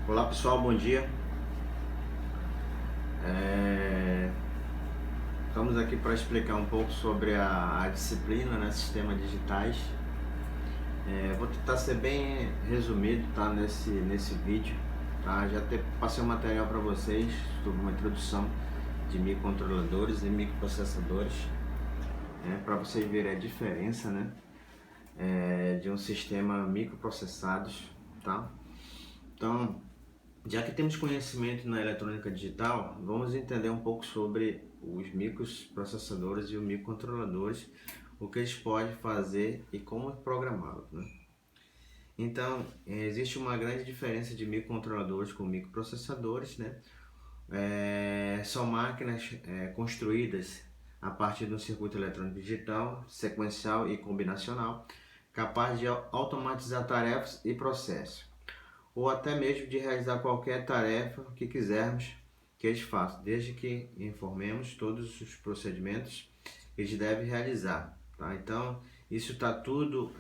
Olá pessoal, bom dia. Estamos aqui para explicar um pouco sobre a disciplina, né, sistemas digitais. Vou tentar ser bem resumido, tá, nesse vídeo. Tá? Já passei um material para vocês sobre uma introdução de microcontroladores e microprocessadores, né, para vocês verem a diferença, né, de um sistema microprocessados, tá? Então, já que temos conhecimento na eletrônica digital, vamos entender um pouco sobre os microprocessadores e os microcontroladores, o que eles podem fazer e como programá-los, né? Então, existe uma grande diferença de microcontroladores com microprocessadores, né? São máquinas construídas a partir de um circuito eletrônico digital, sequencial e combinacional, capaz de automatizar tarefas e processos, ou até mesmo de realizar qualquer tarefa que quisermos que eles façam, desde que informemos todos os procedimentos que eles devem realizar. Tá? Então, isso está tudo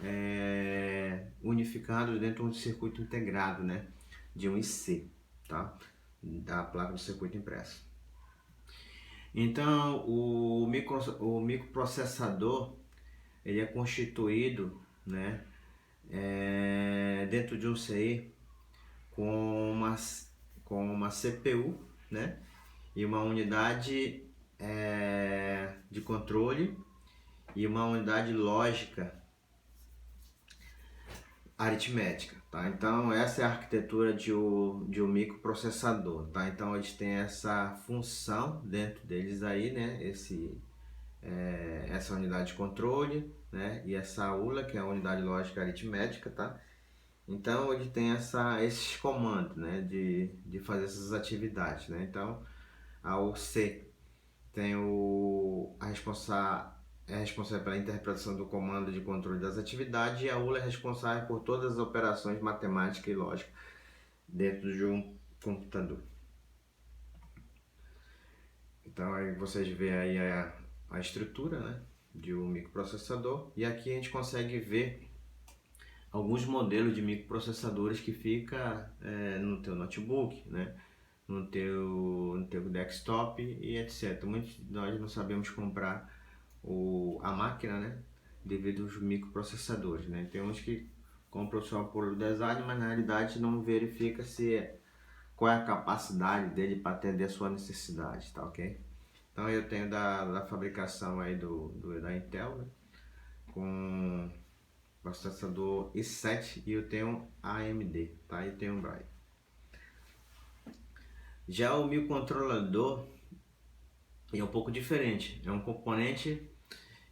unificado dentro de um circuito integrado, né? De um IC, tá? Da placa do circuito impresso. Então, o microprocessador ele é constituído, né, dentro de um CI com uma CPU, né, e uma unidade de controle e uma unidade lógica aritmética, tá? Então essa é a arquitetura de um microprocessador, tá? Então eles têm essa função dentro deles aí, né? Essa unidade de controle, né? E essa ULA, que é a unidade lógica aritmética, tá? Então ele tem esses comandos, né? De fazer essas atividades, né? Então a C tem é responsável pela interpretação do comando de controle das atividades, e a ULA é responsável por todas as operações matemáticas e lógicas dentro de um computador. Então aí vocês veem aí a estrutura, né, de um microprocessador, e aqui a gente consegue ver alguns modelos de microprocessadores que fica no teu notebook, né, no teu desktop e etc. Muitos de nós não sabemos comprar a máquina, né, devido aos microprocessadores, né. Tem uns que compram só por design, mas na realidade não verifica qual é a capacidade dele para atender a sua necessidade, tá ok? Então eu tenho da fabricação aí da Intel, né, com processador i7, e eu tenho AMD, tá? E tenho um Braille. Já o microcontrolador é um pouco diferente, é um componente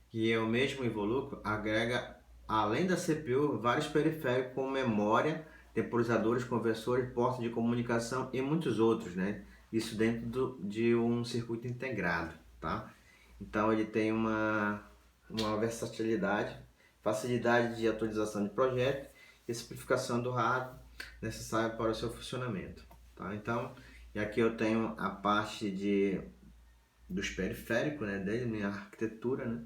que é o mesmo Involucro, agrega, além da CPU, vários periféricos como memória, temporizadores, conversores, portas de comunicação e muitos outros, né? Isso dentro de um circuito integrado, tá? Então ele tem uma versatilidade, facilidade de atualização de projeto e simplificação do hardware necessário para o seu funcionamento, tá? Então, e aqui eu tenho a parte dos periféricos, né, dele, minha arquitetura, né?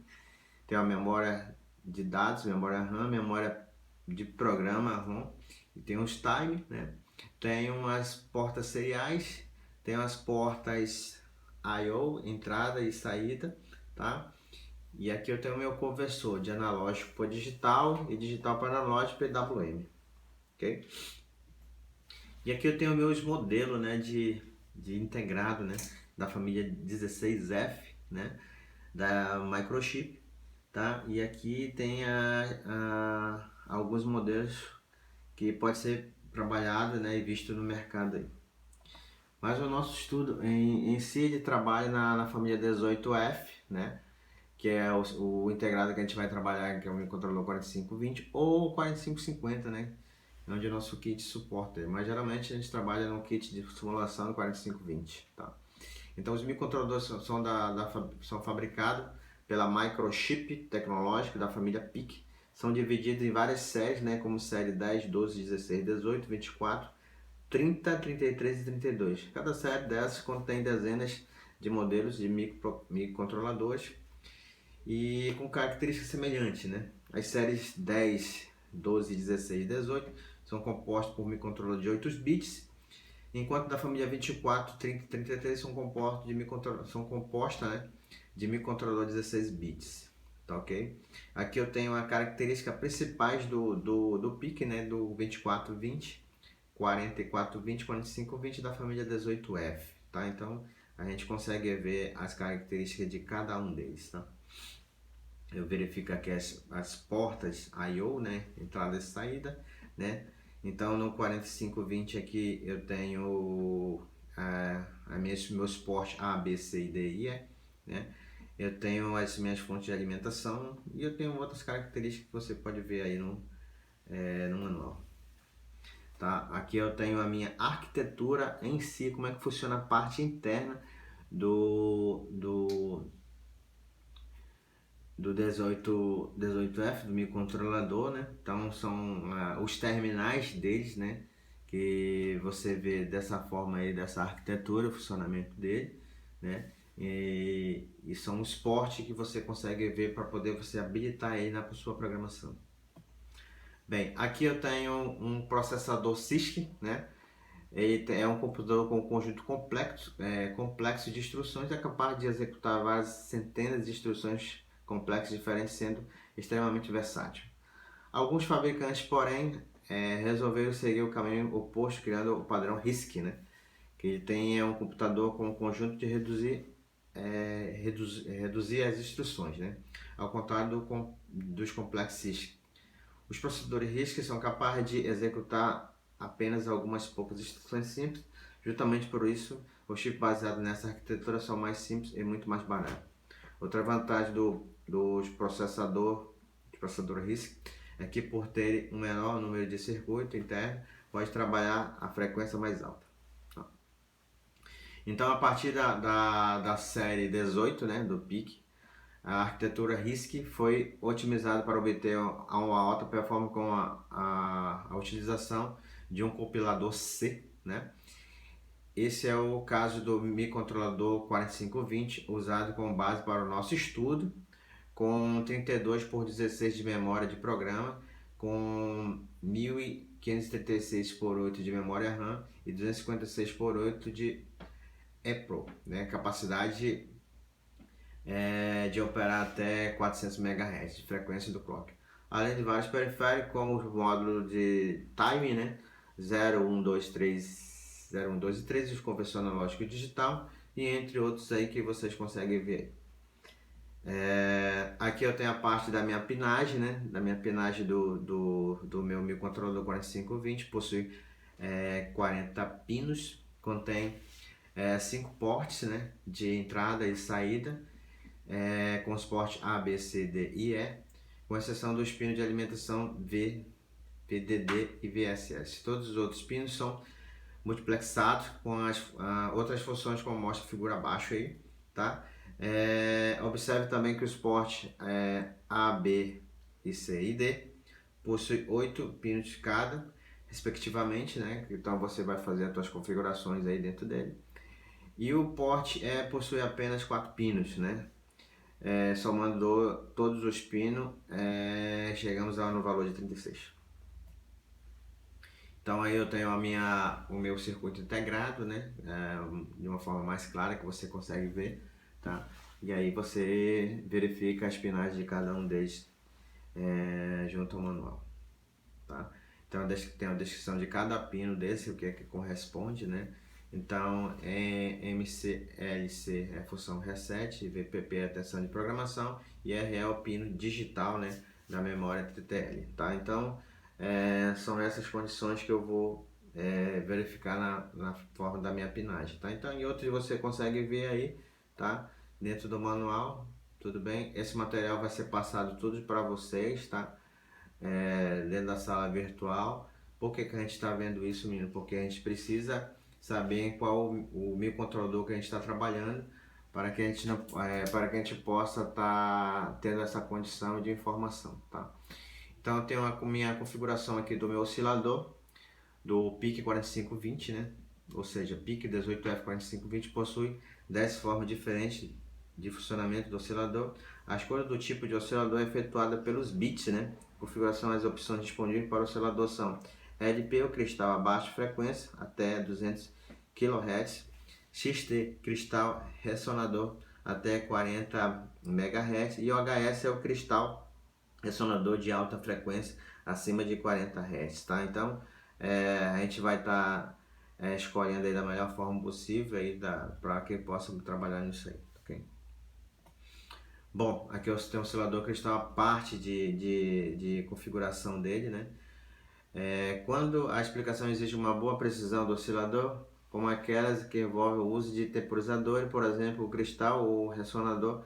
Tem a memória de dados, memória RAM, memória de programa ROM, e tem os time, né? Tem umas portas seriais, tem umas portas I/O, entrada e saída, tá? E aqui eu tenho o meu conversor de analógico para digital e digital para analógico PWM, ok? E aqui eu tenho meus modelos, né, de integrado, né, da família 16F, né, da Microchip, tá? E aqui tem alguns modelos que pode ser trabalhado, né, e visto no mercado aí. Mas o nosso estudo em si ele trabalha na família 18F, né, que é o integrado que a gente vai trabalhar, que é o microcontrolador 4520 ou 4550, né, onde o nosso kit suporta. Mas geralmente a gente trabalha no kit de simulação 4520, tá? Então os microcontroladores são fabricados pela Microchip tecnológica da família PIC. São divididos em várias séries, né, como série 10, 12, 16, 18, 24, 30, 33 e 32. Cada série dessas contém dezenas de modelos de microcontroladores e com características semelhantes, né? As séries 10, 12, 16 e 18 são compostas por microcontroladores de 8 bits, enquanto da família 24, 30 e 33 são compostas, né, de microcontrolador 16 bits, tá ok? Aqui eu tenho a característica principais do PIC, né, do 2420, 4420, 4520 da família 18F, tá? Então a gente consegue ver as características de cada um deles, tá? Eu verifico aqui as portas I/O, né, entrada e saída, né? Então no 4520 aqui eu tenho meus portos A, B, C e D e E, né? Eu tenho as minhas fontes de alimentação e eu tenho outras características que você pode ver aí no manual. Tá? Aqui eu tenho a minha arquitetura em si, como é que funciona a parte interna do 18F, do microcontrolador, né? Então são os terminais deles, né? Que você vê dessa forma aí, dessa arquitetura, o funcionamento dele, né? E são os ports que você consegue ver para poder você habilitar aí na sua programação. Bem, aqui eu tenho um processador CISC, né? Ele é um computador com um conjunto complexo de instruções, é capaz de executar várias centenas de instruções complexas diferentes, sendo extremamente versátil. Alguns fabricantes, porém, resolveram seguir o caminho oposto, criando o padrão RISC, né? Que ele tem um computador com um conjunto de reduzir as instruções, né? Ao contrário dos complexos CISC. Os processadores RISC são capazes de executar apenas algumas poucas instruções simples. Justamente por isso, os chips baseados nessa arquitetura são mais simples e muito mais baratos. Outra vantagem dos processadores RISC é que, por terem um menor número de circuitos internos, pode trabalhar a frequência mais alta. Então, a partir da série 18, né, do PIC, a arquitetura RISC foi otimizada para obter uma alta performance com a utilização de um compilador C, né? Esse é o caso do microcontrolador 4520, usado como base para o nosso estudo, com 32 por 16 de memória de programa, com 1536 por 8 de memória RAM e 256 por 8 de EEPROM, né? Capacidade de operar até 400 MHz de frequência do clock. Além de vários periféricos, como o módulo de timing, né? 0, 1, 2, 3, 0, 1, 2 e 3, os conversor analógico e digital, e entre outros aí que vocês conseguem ver. Aqui eu tenho a parte da minha pinagem, né? Da minha pinagem do meu microcontrolador 4520, possui 40 pinos, contém 5 ports, né? De entrada e saída, com os ports A, B, C, D e E, com exceção dos pinos de alimentação V, PDD e VSS. Todos os outros pinos são multiplexados com as outras funções, como mostra a figura abaixo aí, tá? Observe também que os ports A, B e C e D possuem 8 pinos de cada, respectivamente, né? Então você vai fazer as suas configurações aí dentro dele. E o port possui apenas 4 pinos, né? Somando todos os pinos, chegamos no valor de 36. Então aí eu tenho o meu circuito integrado, né? De uma forma mais clara que você consegue ver, tá? E aí você verifica as pinagens de cada um deles junto ao manual, tá? Então tem a descrição de cada pino desse, o que é que corresponde, né? Então, MCLC é a função reset, VPP é a atenção de programação e RE é o pino digital, né, da memória TTL, tá? Então, são essas condições que eu vou verificar na forma da minha pinagem, tá? Então, em outros você consegue ver aí, tá? Dentro do manual, tudo bem? Esse material vai ser passado tudo para vocês, tá? Dentro da sala virtual. Por que a gente está vendo isso, menino? Porque a gente precisa saber em qual o microcontrolador que a gente está trabalhando para que a gente para que a gente possa estar tendo essa condição de informação, tá? Então eu tenho a minha configuração aqui do meu oscilador do PIC 4520, né? Ou seja, PIC 18F4520 possui 10 formas diferentes de funcionamento do oscilador. A escolha do tipo de oscilador é efetuada pelos bits, né? Configuração: as opções disponíveis para o oscilador são LP, ou cristal a baixa frequência, até 200 kHz, XT, cristal ressonador até 40 MHz, e o HS é o cristal ressonador de alta frequência acima de 40 Hz, tá? Então a gente vai estar escolhendo aí da melhor forma possível aí para que possa trabalhar nisso aí, ok? Bom, aqui eu tenho um oscilador cristal, a parte de configuração dele, né? Quando a explicação exige uma boa precisão do oscilador, como aquelas que envolvem o uso de temporizador, por exemplo, o cristal ou o ressonador,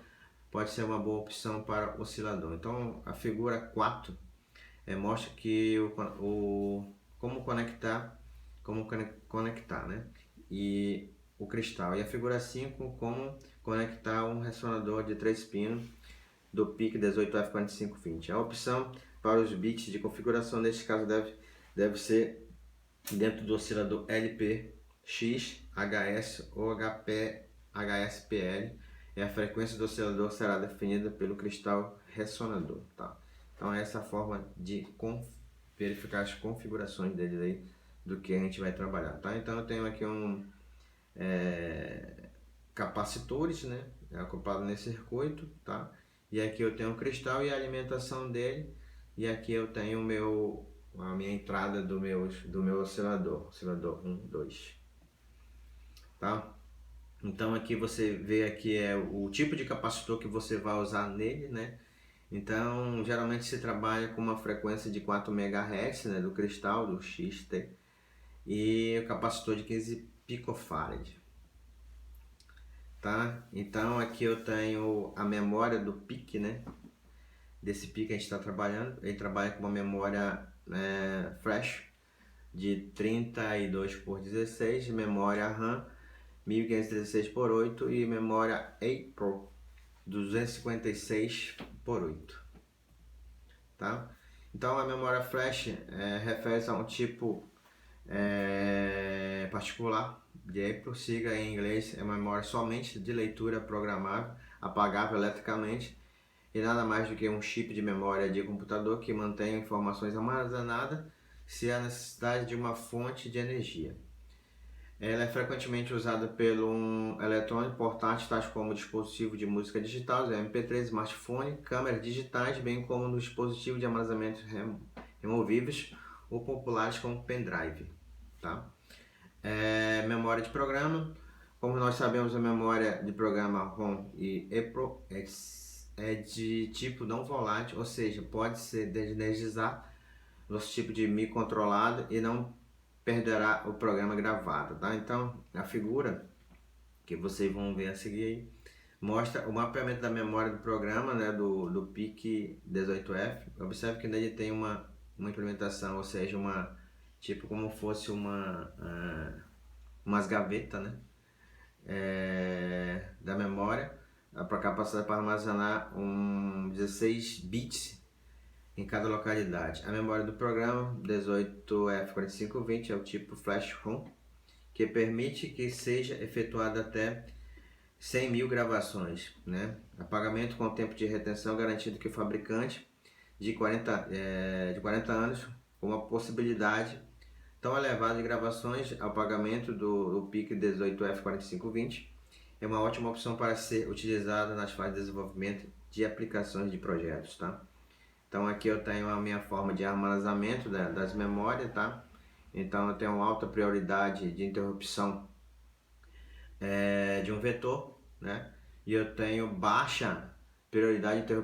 pode ser uma boa opção para o oscilador. Então, a figura 4 mostra que como conectar, né? E o cristal. E a figura 5, como conectar um ressonador de 3 pinos do PIC 18F4520. A opção para os bits de configuração neste caso deve ser dentro do oscilador LP, X, HS ou HSPL, e a frequência do oscilador será definida pelo cristal ressonador, tá? Então essa é a forma de verificar as configurações dele aí, do que a gente vai trabalhar, tá? Então eu tenho aqui capacitores, né, acoplado nesse circuito, tá? E aqui eu tenho o cristal e a alimentação dele, e aqui eu tenho a minha entrada do meu oscilador 1, 2, tá? Então aqui você vê aqui o tipo de capacitor que você vai usar nele, né? Então geralmente se trabalha com uma frequência de 4 MHz, né, do cristal, do XT, e o capacitor de 15 picofarad, tá? Então aqui eu tenho a memória do PIC, né? Desse PIC que a gente está trabalhando. Ele trabalha com uma memória flash de 32x16, memória RAM 1516x8 e memória APRO 256x8, tá? Então a memória flash refere-se a um tipo particular de APRO, sigla em inglês, é uma memória somente de leitura programável, apagável eletricamente, e nada mais do que um chip de memória de computador que mantém informações armazenadas se há necessidade de uma fonte de energia. Ela é frequentemente usada pelo um eletrônico portátil, tais como dispositivo de música digital, MP3, smartphone, câmeras digitais, bem como no dispositivo de armazenamento removíveis ou populares como pendrive, tá? Memória de programa. Como nós sabemos, a memória de programa ROM e EPROM é de tipo não volátil, ou seja, pode ser energizar nosso tipo de microcontrolado e não perderá o programa gravado, tá? Então, a figura que vocês vão ver a seguir aí mostra o mapeamento da memória do programa, né, do PIC 18F. Observe que nele tem uma implementação, ou seja, tipo como fosse umas gavetas, né, da memória, para capacidade para armazenar 16 bits em cada localidade. A memória do programa 18F4520 é o tipo Flash ROM, que permite que seja efetuada até 100.000 gravações, né? Apagamento com tempo de retenção garantido que o fabricante de 40 anos, com uma possibilidade tão elevada de gravações. Ao pagamento do PIC 18F4520 é uma ótima opção para ser utilizada nas fases de desenvolvimento de aplicações de projetos, tá? Então aqui eu tenho a minha forma de armazenamento das memórias, tá? Então eu tenho alta prioridade de interrupção de um vetor, né? E eu tenho baixa prioridade de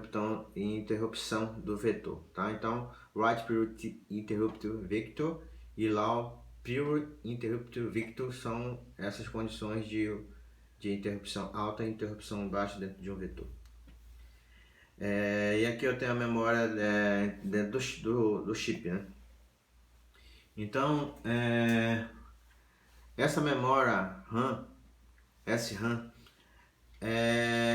interrupção do vetor, tá? Então Right Priority Interrupt Vector e Low Priority Interrupt Vector são essas condições de interrupção alta e interrupção baixa dentro de um vetor. E aqui eu tenho a memória dentro do chip, né? Então, essa memória RAM, SRAM,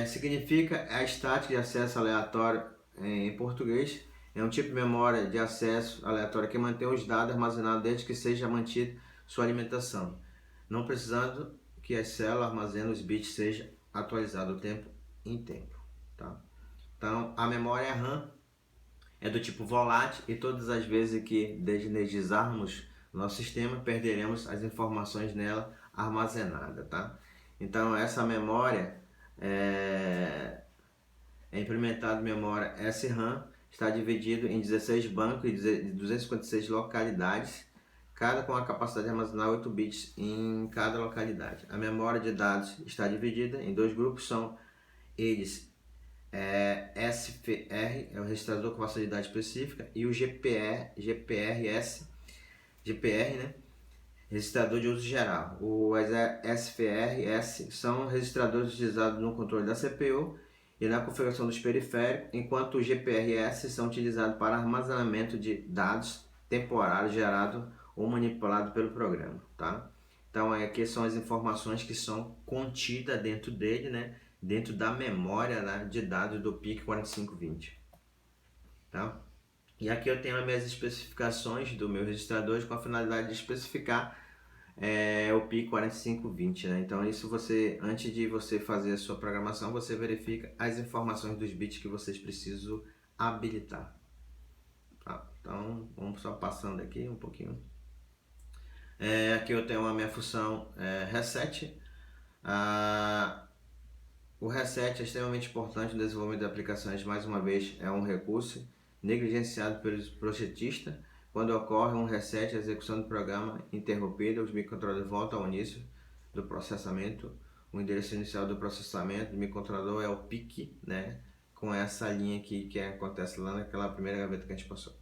significa a estática de acesso aleatório em português. É um tipo de memória de acesso aleatório que mantém os dados armazenados desde que seja mantida sua alimentação, não precisando que as células armazenem os bits seja atualizado do tempo em tempo, tá? Então, a memória RAM é do tipo volátil e todas as vezes que desenergizarmos nosso sistema, perderemos as informações nela armazenada, tá? Então essa memória é implementada memória SRAM, está dividido em 16 bancos e 256 localidades, cada com a capacidade de armazenar 8 bits em cada localidade. A memória de dados está dividida em dois grupos, são eles SFR, é o registrador com facilidade específica, e o GPR, né? Registrador de uso geral. Os SFRS são registradores utilizados no controle da CPU e na configuração dos periféricos, enquanto os GPRS são utilizados para armazenamento de dados temporários gerados ou manipulados pelo programa, tá? Então aqui são as informações que são contidas dentro dele, né? Dentro da memória, né, de dados do PIC4520, tá? E aqui eu tenho as minhas especificações do meu registrador com a finalidade de especificar o PIC4520, né? Então isso você, antes de você fazer a sua programação, você verifica as informações dos bits que vocês precisam habilitar, tá? Então vamos só passando aqui um pouquinho. Aqui eu tenho a minha função reset. O reset é extremamente importante no desenvolvimento de aplicações. Mais uma vez, é um recurso negligenciado pelos projetistas. Quando ocorre um reset, a execução do programa interrompida, os microcontroladores voltam ao início do processamento. O endereço inicial do processamento do microcontrolador é o PIC, né? Com essa linha aqui que acontece lá naquela primeira gaveta que a gente passou.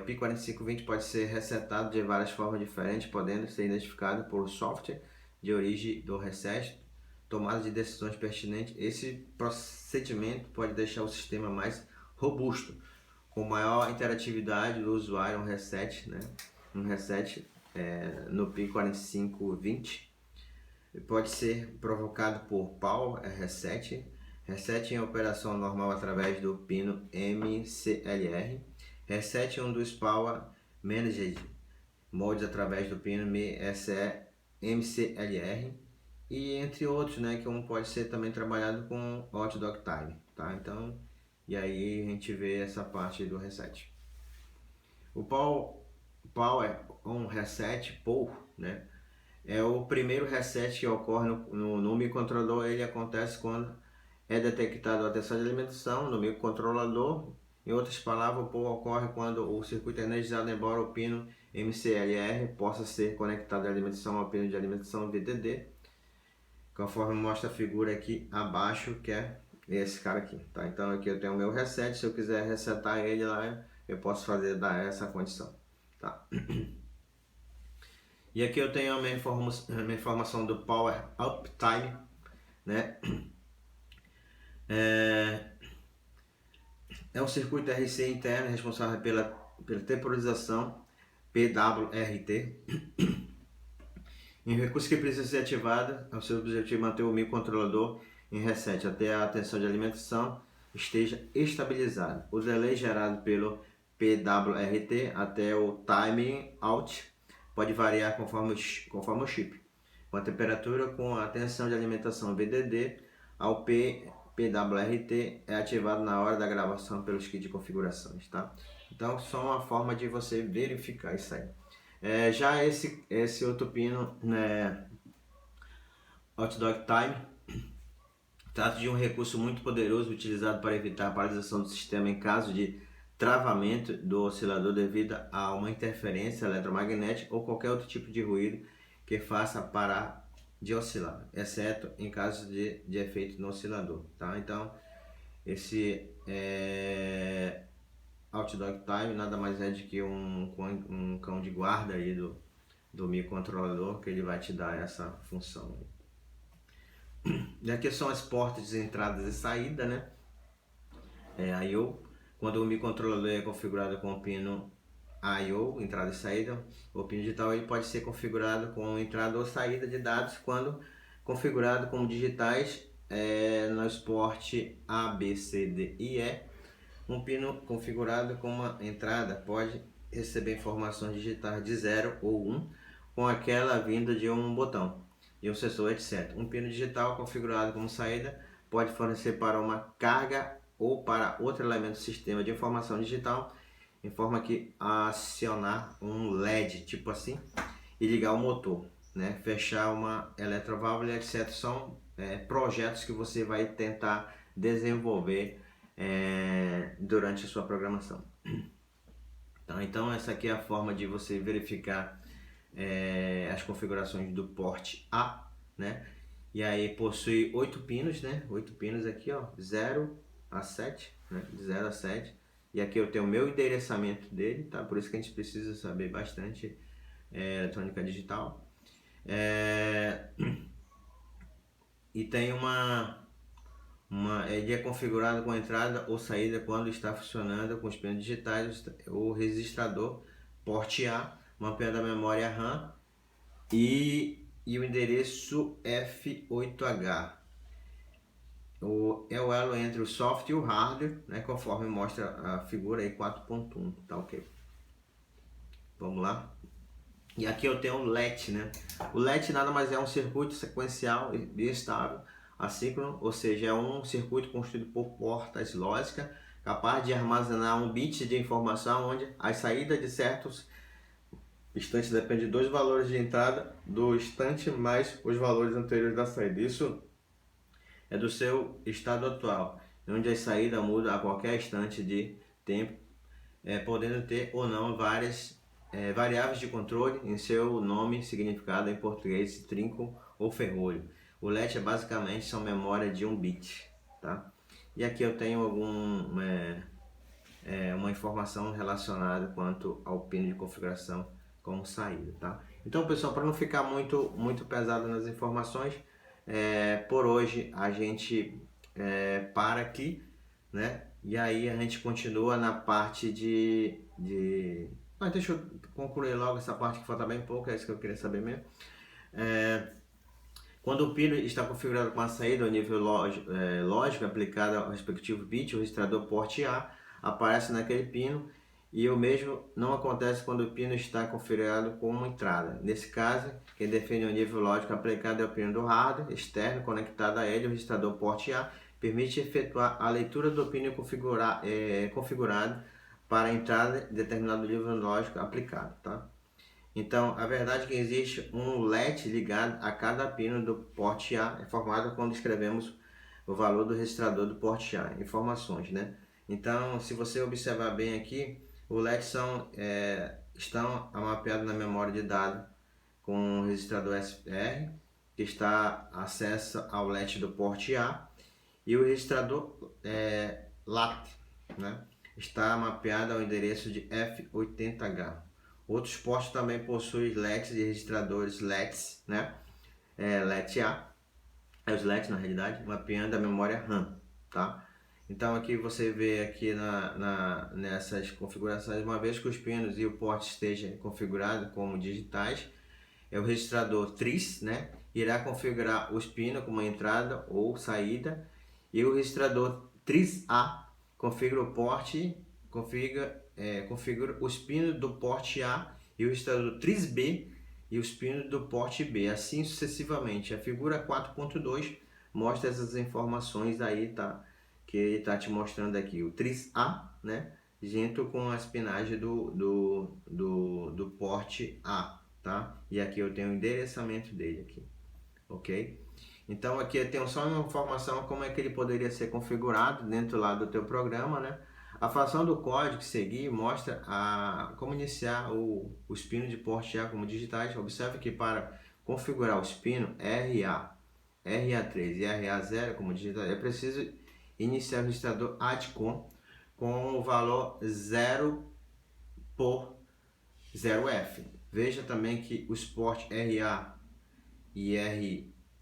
O PIC4520 pode ser resetado de várias formas diferentes, podendo ser identificado por software de origem do reset, tomada de decisões pertinentes. Esse procedimento pode deixar o sistema mais robusto, com maior interatividade do usuário. Um reset, né? No PIC4520 pode ser provocado por power reset em operação normal através do pino MCLR, reset um dos power managed modes através do pino MCLR, e entre outros, né, que pode ser também trabalhado com hot dog time, tá? Então, e aí a gente vê essa parte do reset. O power on reset, POW, né, é o primeiro reset que ocorre no microcontrolador. Ele acontece quando é detectado a tensão de alimentação no microcontrolador. Em outras palavras, o POW ocorre quando o circuito é energizado, embora o pino MCLR possa ser conectado à alimentação ao pino de alimentação VDD, conforme mostra a figura aqui abaixo, que é esse cara aqui, tá? Então aqui eu tenho o meu reset. Se eu quiser resetar ele lá, eu posso dar essa condição, tá? E aqui eu tenho a minha informação do Power Uptime, né? É um circuito RC interno responsável pela temporização, PWRT. Em recurso que precisa ser ativado, é o seu objetivo manter o microcontrolador em reset até a tensão de alimentação esteja estabilizada. O delay gerado pelo PWRT até o timing out pode variar conforme o chip, com a temperatura. Com a tensão de alimentação VDD ao PWRT é ativado na hora da gravação pelos kits de configurações, tá? Então, só uma forma de você verificar isso aí. Já esse outro pino, né, hot dog time, trata de um recurso muito poderoso utilizado para evitar a paralisação do sistema em caso de travamento do oscilador devido a uma interferência eletromagnética ou qualquer outro tipo de ruído que faça parar de oscilar, exceto em caso de efeito no oscilador, tá? Então, esse hot dog time nada mais é de que um cão de guarda aí do microcontrolador, que ele vai te dar essa função. E aqui são as portas de entrada e saída, né? I/O. Quando o microcontrolador é configurado com o pino I/O, entrada e saída, o pino digital ele pode ser configurado com entrada ou saída de dados quando configurado como digitais nos ports A, B, C, D e E. Um pino configurado com uma entrada pode receber informações digitais de 0 ou 1 com aquela vinda de um botão e um sensor, etc. Um pino digital configurado como saída pode fornecer para uma carga ou para outro elemento do sistema de informação digital, em forma que acionar um LED, tipo assim, e ligar o motor. né, fechar uma eletroválvula, etc. São projetos que você vai tentar desenvolver durante a sua programação. Tá? Então essa aqui é a forma de você verificar as configurações do porte A, né? E aí possui 8 pinos, né? 8 pinos aqui, ó, 0 a 7, né? De 0 a 7. E aqui eu tenho o meu endereçamento dele, tá? Por isso que a gente precisa saber bastante eletrônica digital. E tem ele é configurado com entrada ou saída quando está funcionando com os pinos digitais, o registrador porte A, mapeando a memória RAM e o endereço F8H. É o elo entre o software e o hardware, né, conforme mostra a figura aí 4.1, tá ok? Vamos lá. E aqui eu tenho o LET, né? O LET nada mais é um circuito sequencial e estável, assíncrono, ou seja, é um circuito construído por portas lógicas, capaz de armazenar um bit de informação onde a saída de certos instantes depende de dois valores de entrada do instante mais os valores anteriores da saída. Isso é do seu estado atual, onde a saída muda a qualquer instante de tempo, podendo ter ou não várias variáveis de controle em seu nome, significado em português, trinco ou ferrolho. O LET basicamente são memória de 1 bit, tá? E aqui eu tenho uma informação relacionada quanto ao pino de configuração como saída, tá? Então, pessoal, para não ficar muito pesado nas informações, por hoje a gente para aqui, né? E aí a gente continua na parte Mas deixa eu concluir logo essa parte que falta bem pouco, é isso que eu queria saber mesmo. Quando o pino está configurado com a saída ao nível lógico aplicada ao respectivo bit, o registrador porte A aparece naquele pino, e o mesmo não acontece quando o pino está configurado como entrada. Nesse caso, quem define o nível lógico aplicado é o pino do hardware externo conectado a ele. O registrador porte A permite efetuar a leitura do pino configurado para a entrada de determinado nível lógico aplicado, tá? Então, a verdade é que existe um LET ligado a cada pino do porte A, é formado quando escrevemos o valor do registrador do porte A, informações, né? Então, se você observar bem aqui, os LEDs estão mapeados na memória de dados com o registrador SPR, que está acesso ao LET do porte A, e o registrador LAT, né, está mapeado ao endereço de F80H. Outros portos também possuem LEDs e registradores LEDs, né, LET-A, os LEDs na realidade, mapeando a memória RAM, tá? Então aqui você vê aqui nessas configurações, uma vez que os pinos e o porte estejam configurados como digitais, o registrador TRIS, né, irá configurar os pinos como entrada ou saída, e o registrador TRIS-A configura o porte, configura os pinos do porte A, e o registrador TRIS-B e os pinos do porte B, assim sucessivamente. A figura 4.2 mostra essas informações aí, tá? Que ele está te mostrando aqui, o TRIS-A, né, junto com as pinagens do porte A, tá? E aqui eu tenho o endereçamento dele aqui, ok? Então aqui eu tenho só uma informação como é que ele poderia ser configurado dentro lá do teu programa, né? A fração do código que seguir mostra como iniciar os pinos de porte A como digitais. Observe que para configurar os pinos RA, RA3 e RA0 como digitais, é preciso iniciar o registrador ADCOM com o valor 0 por 0F. Veja também que os ports RA e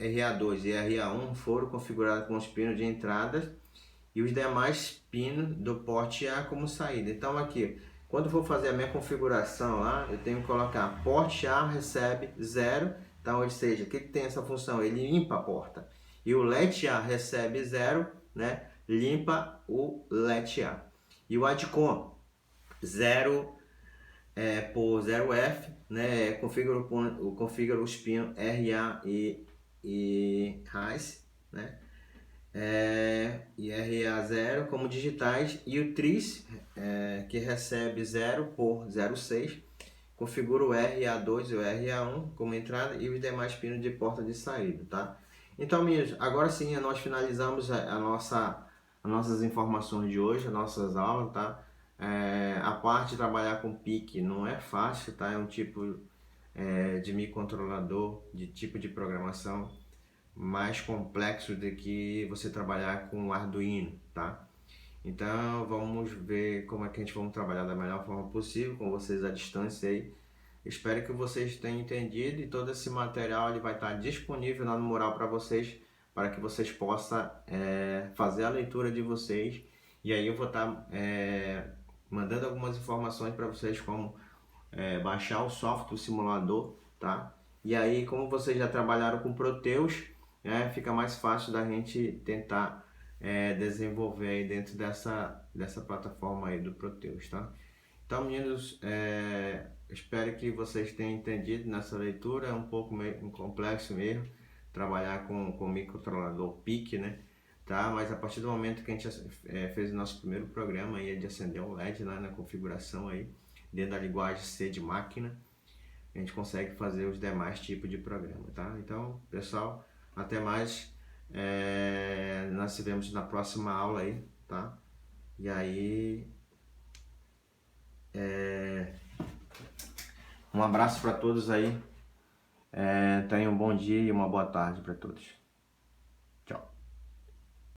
RA2 e RA1 foram configurados com os pinos de entrada e os demais pinos do porte A como saída. Então aqui, quando for fazer a minha configuração lá, eu tenho que colocar porte A recebe 0, então, ou seja, o que tem essa função? Ele limpa a porta. E o LET A recebe 0, né? Limpa o LET A. E o ADCOM 0 por 0F, né? Configura os pinos RA e RAIS, né? E RA0 como digitais, e o TRIS, que recebe 0 por 0,6, configura o RA2 e o RA1 como entrada e os demais pinos de porta de saída, tá? Então, meninos, agora sim nós finalizamos as nossas informações de hoje, as nossas aulas, tá? A parte de trabalhar com PIC não é fácil, tá? É um tipo de microcontrolador, de tipo de programação mais complexo do que você trabalhar com o Arduino, tá? Então vamos ver como é que a gente vamos trabalhar da melhor forma possível com vocês à distância aí. Espero que vocês tenham entendido e todo esse material ele vai estar disponível lá no mural para vocês, para que vocês possam fazer a leitura de vocês. E aí eu vou estar mandando algumas informações para vocês como baixar o software, o simulador, tá? E aí, como vocês já trabalharam com Proteus, fica mais fácil da gente tentar desenvolver aí dentro dessa plataforma aí do Proteus, tá? Então, meninos, espero que vocês tenham entendido nessa leitura, é um pouco meio complexo mesmo, trabalhar com o microcontrolador PIC, né? Tá? Mas a partir do momento que a gente fez o nosso primeiro programa aí de acender um LED lá na configuração aí, dentro da linguagem C de máquina, a gente consegue fazer os demais tipos de programa, tá? Então, pessoal, até mais. Nós nos vemos na próxima aula aí, tá? E aí, um abraço para todos aí. Tenham um bom dia e uma boa tarde para todos.